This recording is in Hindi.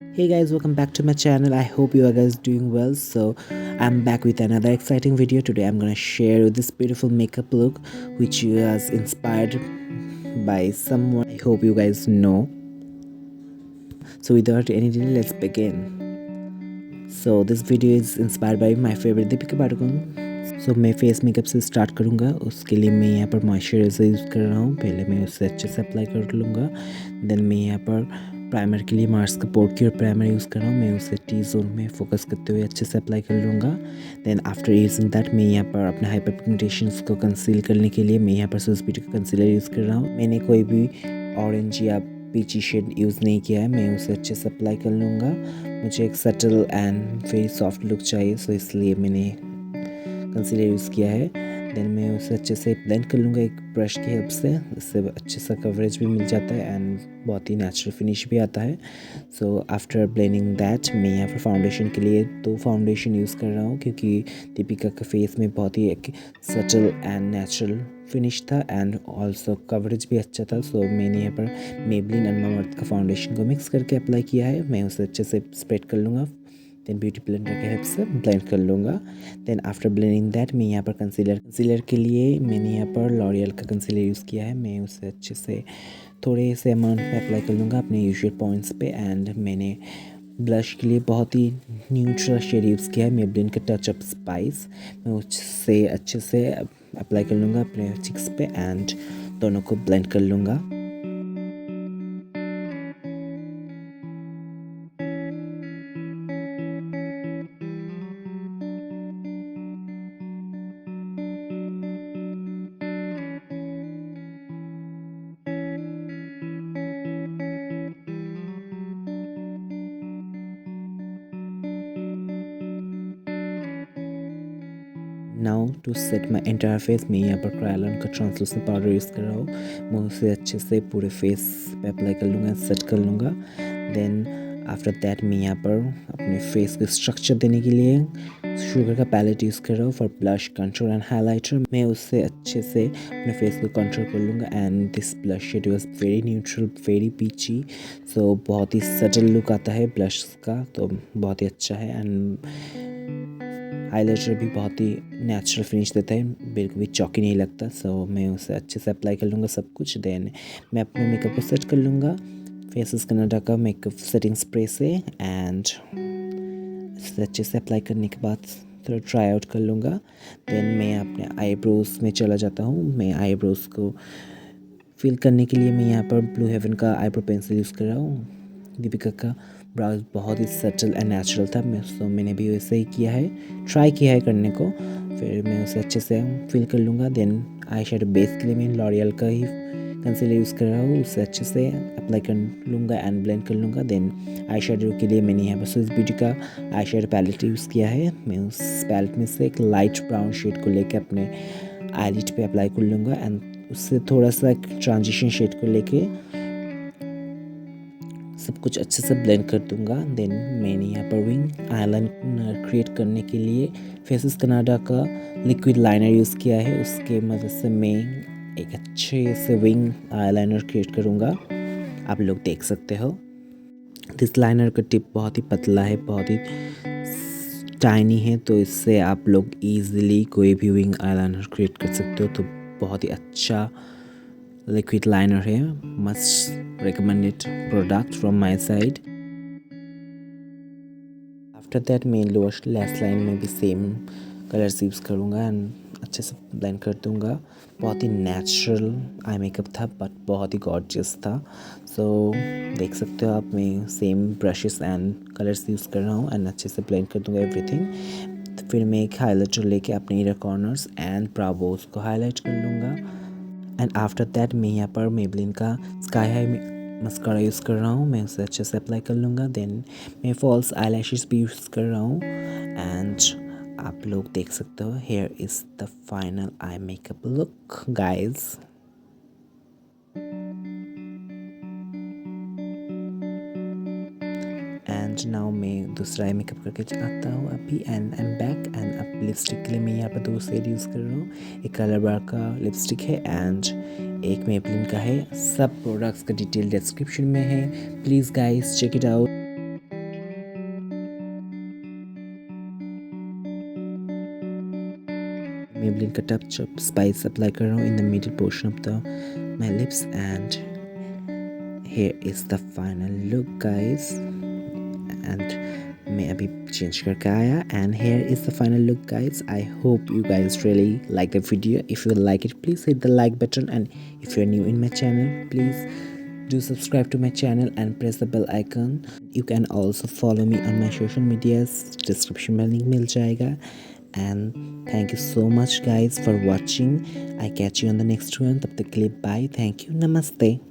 Hey guys, welcome back to my channel. I hope you are guys doing well. So I'm back with another exciting video. Today I'm gonna share this beautiful makeup look which was inspired by someone I hope you guys know. So without any delay, let's begin. So this video is inspired by my favorite Deepika Padukone. सो मैं फेस मेकअप से स्टार्ट करूँगा. उसके लिए मैं यहाँ पर मॉइस्चराइज़र यूज़ कर रहा हूँ. पहले मैं उसे अच्छे से अप्लाई कर लूँगा. देन मैं यहाँ पर प्राइमर के लिए मार्स का पोर क्योर प्राइमर यूज़ कर रहा हूँ. मैं उसे टी जोन में फोकस करते हुए अच्छे से अप्लाई कर लूँगा. देन आफ्टर यूजिंग दैट मैं यहाँ पर अपने हाइपर पिगमेंटेशंस को कंसील करने के लिए मैं यहाँ पर सूस ब्यूटी का कंसीलर यूज़ कर रहा हूँ. मैंने कोई भी ऑरेंज या पीची शेड यूज़ नहीं किया है. मैं उसे अच्छे से अप्लाई कर लूँगा. मुझे एक subtle and very soft look चाहिए, सो इसलिए मैंने कंसीलर यूज़ किया है. देन मैं उसे अच्छे से ब्लेंड कर लूँगा एक ब्रश की हेल्प से. इससे अच्छे सा कवरेज भी मिल जाता है एंड बहुत ही नेचुरल फिनिश भी आता है. सो आफ्टर ब्लेंडिंग दैट मैं यहाँ पर फाउंडेशन के लिए 2 फाउंडेशन यूज़ कर रहा हूँ क्योंकि दीपिका का फेस में बहुत ही एक सटल एंड नेचुरल फिनिश था एंड ऑल्सो कवरेज भी अच्छा था. सो मैंने यहाँ पर मेबलिन एंड मामाअर्थ का फाउंडेशन को मिक्स करके अप्लाई किया है. मैं उसे अच्छे से स्प्रेड कर लूँगा. देन ब्यूटी ब्लेंडर के हेल्प से ब्लेंड कर लूँगा. देन आफ्टर ब्लेंडिंग दैट मैं यहाँ पर कंसीलर के लिए मैंने यहाँ पर लॉरियल का कंसीलर यूज़ किया है. मैं उसे अच्छे से थोड़े से अमाउंट में अप्लाई कर लूँगा अपने यूजुअल पॉइंट्स पे. एंड मैंने ब्लश के लिए बहुत ही न्यूट्रल शेड यूज़ किया है, मेबलिन का टच अप स्पाइस. मैं उससे अच्छे से अप्लाई कर लूँगा अपने चिक्स पे एंड दोनों को ब्लेंड कर लूँगा. Now to set my entire face मैं यहाँ पर क्रायलॉन का ट्रांसलूसेंट पाउडर यूज़ कर रहा हूँ. मैं उसे अच्छे से पूरे फेस पे अप्लाई कर लूँगा, सेट कर लूँगा. देन आफ्टर दैट मैं यहाँ पर अपने फेस को स्ट्रक्चर देने के लिए शुगर का पैलेट यूज़ कर रहा हूँ for blush, control and highlighter. मैं उससे अच्छे से अपने फेस को कंट्रोल कर लूँगा and this blush shade was very neutral, very peachy. So बहुत ही सटल लुक आता है ब्लश का, तो बहुत ही अच्छा है. एंड हाईलाइटर भी बहुत ही नेचुरल फिनिश देता है, बिल्कुल भी चौकी नहीं लगता. सो मैं उसे अच्छे से अप्लाई कर लूँगा सब कुछ. देन मैं अपने मेकअप को सेट कर लूँगा फेसेस कनाडा का मेकअप सेटिंग स्प्रे से. एंड इसे अच्छे से अप्लाई करने के बाद थोड़ा ट्राई आउट कर लूँगा. देन मैं अपने आईब्रोज में चला जाता हूँ. मैं आईब्रोज को फिल करने के लिए मैं यहाँ पर ब्लू हेवन का आईब्रो पेंसिल यूज़ कर रहा हूँ. दीपिका का ब्राउज बहुत ही सटल एंड नेचुरल था, मैंने भी वैसे ही किया है, ट्राई किया है करने को. फिर मैं उसे अच्छे से फिल कर लूँगा. देन आई शेडो बेस के लिए मैं लॉरियल का ही कंसीलर यूज़ कर रहा हूँ. उसे अच्छे से अप्लाई कर लूँगा एंड ब्लेंड कर लूँगा. देन आई शेडो के लिए मैंने यहाँ पर स्विस ब्यूटी का आई शेडो पैलेट यूज़ किया है. मैं उस पैलेट में से एक लाइट ब्राउन शेड को लेकर अपने आईलिड पे अप्लाई कर लूँगा एंड उससे थोड़ा सा ट्रांजिशन शेड को लेके सब कुछ अच्छे से ब्लेंड कर दूंगा. देन मैंने यहाँ पर विंग आईलाइनर क्रिएट करने के लिए फेसेस कनाडा का लिक्विड लाइनर यूज़ किया है. उसके मदद से मैं एक अच्छे से विंग आईलाइनर क्रिएट करूँगा. आप लोग देख सकते हो दिस लाइनर का टिप बहुत ही पतला है, बहुत ही टाइनी है, तो इससे आप लोग ईजिली कोई भी विंग आईलाइनर क्रिएट कर सकते हो. तो बहुत ही अच्छा liquid liner है, must recommended product from my side. After that मैं लोअर लैश लाइन में भी सेम कलर्स यूज़ करूँगा एंड अच्छे से ब्लेंड कर दूँगा. बहुत ही नेचुरल आई मेकअप था बट बहुत ही गॉर्जियस था. सो देख सकते हो आप, मैं same brushes and colours use कर रहा हूँ एंड अच्छे से ब्लेंड कर दूँगा एवरीथिंग. फिर मैं एक हाईलाइटर लेके अपने इनर कॉर्नर्स एंड ब्राउज को हाईलाइट कर लूँगा. एंड आफ्टर दैट मैं यहाँ पर मेबलिन का स्काई हाई मस्कारा यूज़ कर रहा हूँ. मैं उसे अच्छे से अप्लाई कर लूँगा. देन मैं फॉल्स आई लैशेस भी यूज़ कर रहा हूँ एंड आप लोग देख सकते हो here is the final eye makeup look guys. And now मैं दूसरा आई मेकअप करके आता हूँ अभी and I am back. And अब लिपस्टिक के लिए मैं यहाँ पर 2 शेड यूज़ कर रहा हूँ. एक कलर बार का लिपस्टिक है एंड एक मेबलिन का है. सब प्रोडक्ट्स का डिटेल डिस्क्रिप्शन में है, please guys check it out. Maybelline का touch up spice apply कर रहा हूँ in the middle portion of the my lips, and here is the final look guys. And मैं अभी change करके आया, and here is the final look guys. I hope you guys really like the video. If you like it, please hit the like button, and if you're new in my channel, please do subscribe to my channel and press the bell icon. You can also follow me on my social medias, description में link मिल जाएगा. And thank you so much guys for watching. I catch you on the next one. तब तक के लिए bye. Thank you. Namaste.